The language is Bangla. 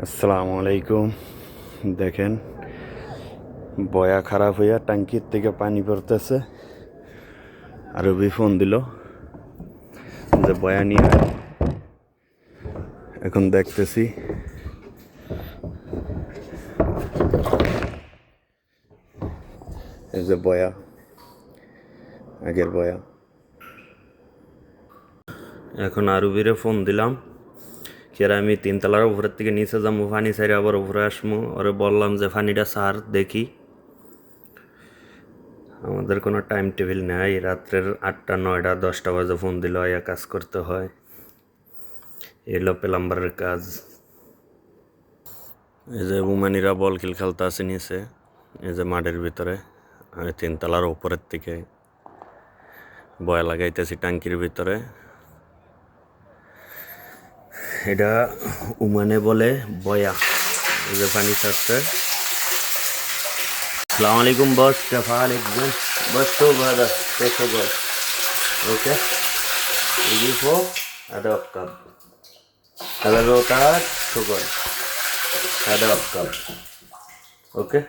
আসসালামু আলাইকুম। দেখেন, বয়া খারাপ হইয়া ট্যাঙ্কির থেকে পানি পড়তেছে। আরবি ফোন দিল যে বয়া নিয়ে আয়। এখন দেখতেছি এই যে বয়া, আগের বয়া। এখন আরবিরে ফোন দিলাম কেরা আমি 3 তলার উপরের থেকে নিচে যাবো, পানি সাইরে আবার উপরে আসবো। ওরে বললাম যে পানিটা সার দেখি। আমাদের কোনো টাইম টেবিল নেই, রাত্রের 8টা 9টা 10টা বাজে ফোন দিল, আয়া কাজ করতে হয়। এলো প্লাম্বারের কাজ। এই যে বুমানিরা বল খেল খেলতে আছে নিচে, এই যে মাঠের ভিতরে। আমি 3 তলার উপরের থেকে বয়া লাগাইতেছি ট্যাঙ্কির ভিতরে। এটা উমানে বলে বয়া। এই যে পানি ছাড়ছে। আসসালামু আলাইকুম বস, কেফা আলাইকুম বস। তো বাদা তো বস। ওকে, يجي فوق هذا أبقب، هذا لو تحت شغل، هذا أبقب. أوكي.